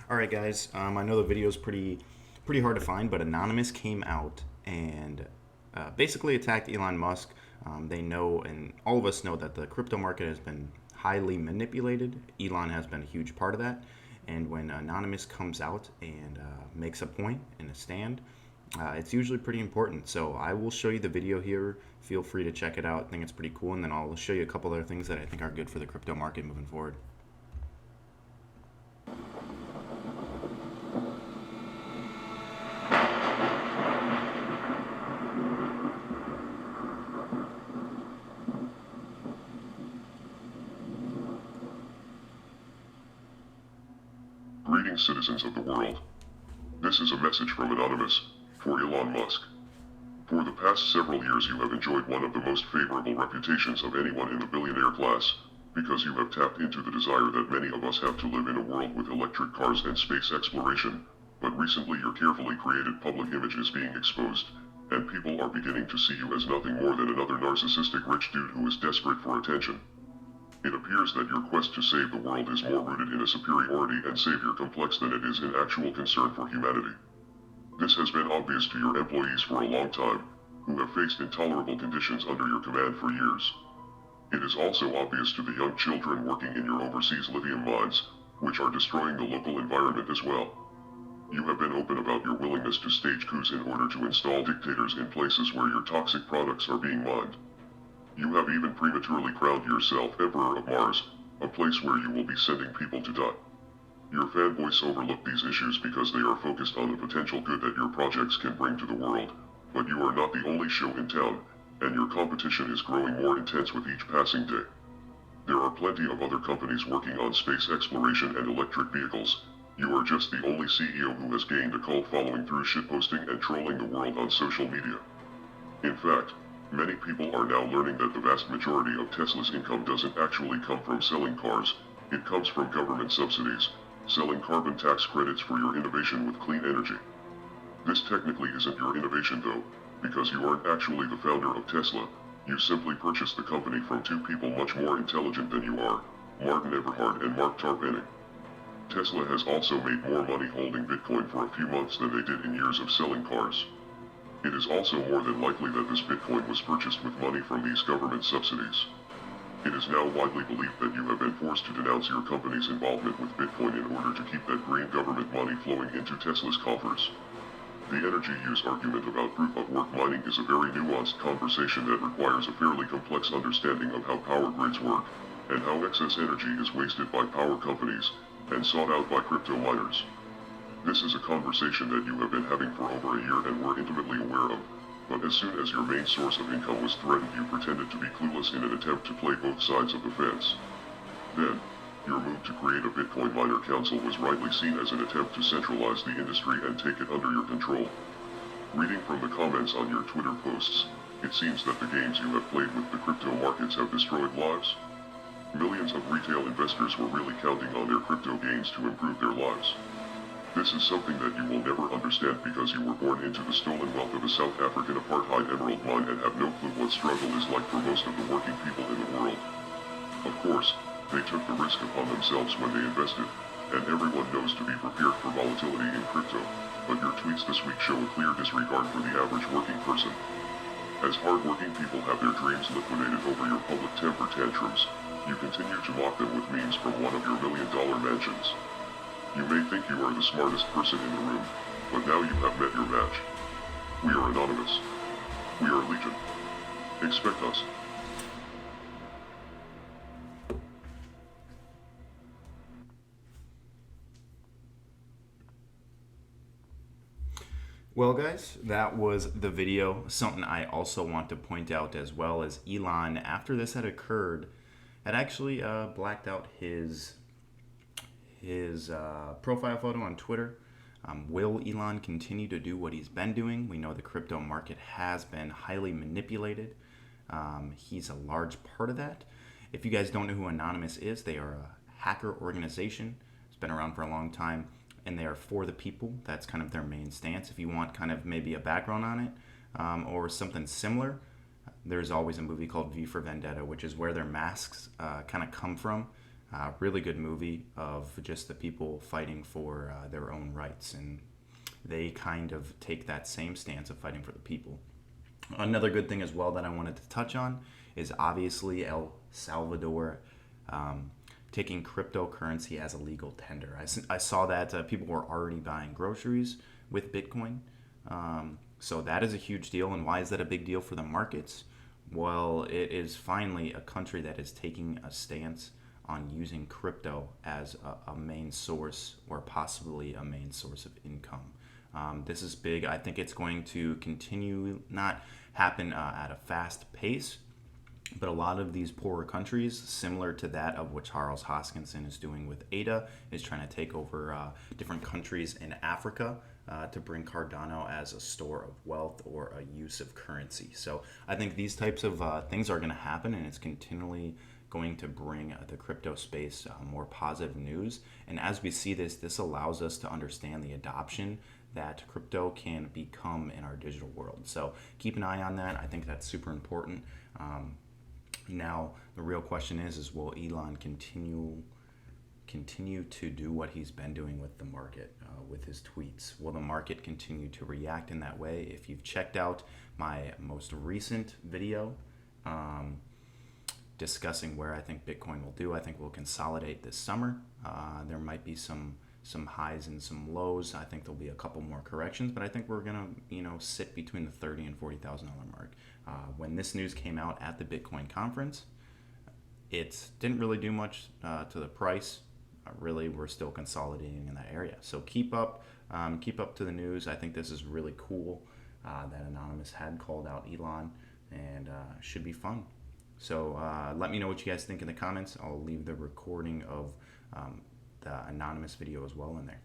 All right, guys. I know the video is pretty hard to find, but Anonymous came out and basically attacked Elon Musk. They know, and all of us know, that the crypto market has been highly manipulated. Elon has been a huge part of that. And when Anonymous comes out and makes a point and a stand, it's usually pretty important. So I will show you the video here. Feel free to check it out. I think it's pretty cool. And then I'll show you a couple other things that I think are good for the crypto market moving forward. Greetings, citizens of the world. This is a message from Anonymous, for Elon Musk. For the past several years you have enjoyed one of the most favorable reputations of anyone in the billionaire class, because you have tapped into the desire that many of us have to live in a world with electric cars and space exploration, but recently your carefully created public image is being exposed, and people are beginning to see you as nothing more than another narcissistic rich dude who is desperate for attention. It appears that your quest to save the world is more rooted in a superiority and savior complex than it is in actual concern for humanity. This has been obvious to your employees for a long time, who have faced intolerable conditions under your command for years. It is also obvious to the young children working in your overseas lithium mines, which are destroying the local environment as well. You have been open about your willingness to stage coups in order to install dictators in places where your toxic products are being mined. You have even prematurely crowned yourself Emperor of Mars, a place where you will be sending people to die. Your fanboys overlook these issues because they are focused on the potential good that your projects can bring to the world, but you are not the only show in town, and your competition is growing more intense with each passing day. There are plenty of other companies working on space exploration and electric vehicles. You are just the only CEO who has gained a cult following through shitposting and trolling the world on social media. In fact, many people are now learning that the vast majority of Tesla's income doesn't actually come from selling cars, it comes from government subsidies, selling carbon tax credits for your innovation with clean energy. This technically isn't your innovation though, because you aren't actually the founder of Tesla, you simply purchased the company from two people much more intelligent than you are, Martin Eberhard and Mark Tarpenning. Tesla has also made more money holding Bitcoin for a few months than they did in years of selling cars. It is also more than likely that this Bitcoin was purchased with money from these government subsidies. It is now widely believed that you have been forced to denounce your company's involvement with Bitcoin in order to keep that green government money flowing into Tesla's coffers. The energy use argument about proof-of-work mining is a very nuanced conversation that requires a fairly complex understanding of how power grids work, and how excess energy is wasted by power companies, and sought out by crypto miners. This is a conversation that you have been having for over a year and were intimately aware of, but as soon as your main source of income was threatened you pretended to be clueless in an attempt to play both sides of the fence. Then, your move to create a Bitcoin miner council was rightly seen as an attempt to centralize the industry and take it under your control. Reading from the comments on your Twitter posts, it seems that the games you have played with the crypto markets have destroyed lives. Millions of retail investors were really counting on their crypto gains to improve their lives. This is something that you will never understand because you were born into the stolen wealth of a South African apartheid emerald mine and have no clue what struggle is like for most of the working people in the world. Of course, they took the risk upon themselves when they invested, and everyone knows to be prepared for volatility in crypto, but your tweets this week show a clear disregard for the average working person. As hard-working people have their dreams liquidated over your public temper tantrums, you continue to mock them with memes from one of your million-dollar mansions. You may think you are the smartest person in the room, but now you have met your match. We are Anonymous. We are Legion. Expect us. Well, guys, that was the video. Something I also want to point out as well is Elon, after this had occurred, had actually blacked out his profile photo on Twitter. Will Elon continue to do what he's been doing? We know the crypto market has been highly manipulated. He's a large part of that. If you guys don't know who Anonymous is, they are a hacker organization. It's been around for a long time, and they are for the people. That's kind of their main stance. If you want kind of maybe a background on it or something similar, there's always a movie called V for Vendetta, which is where their masks kind of come from. Really good movie of just the people fighting for their own rights, and they kind of take that same stance of fighting for the people. Another good thing as well that I wanted to touch on is obviously El Salvador um, taking cryptocurrency as a legal tender. I saw that people were already buying groceries with Bitcoin. So that is a huge deal. And why is that a big deal for the markets? Well, it is finally a country that is taking a stance on using crypto as a main source or possibly a main source of income. This is big. I think it's going to continue, not happen at a fast pace, but a lot of these poorer countries, similar to that of what Charles Hoskinson is doing with ADA, is trying to take over different countries in Africa to bring Cardano as a store of wealth or a use of currency. So I think these types of things are going to happen, and it's continually going to bring the crypto space more positive news. And as we see this, this allows us to understand the adoption that crypto can become in our digital world. So keep an eye on that. I think that's super important. Now the real question is will Elon continue to do what he's been doing with the market, with his tweets? Will the market continue to react in that way? If you've checked out my most recent video discussing where I think Bitcoin will do, I think we'll consolidate this summer. There might be some highs and some lows. I think there'll be a couple more corrections, but I think we're gonna sit between the $30,000 and $40,000 mark. When this news came out at the Bitcoin conference, it didn't really do much to the price. Really, we're still consolidating in that area. So keep up to the news. I think this is really cool that Anonymous had called out Elon, and should be fun. So let me know what you guys think in the comments. I'll leave the recording of the Anonymous video as well in there.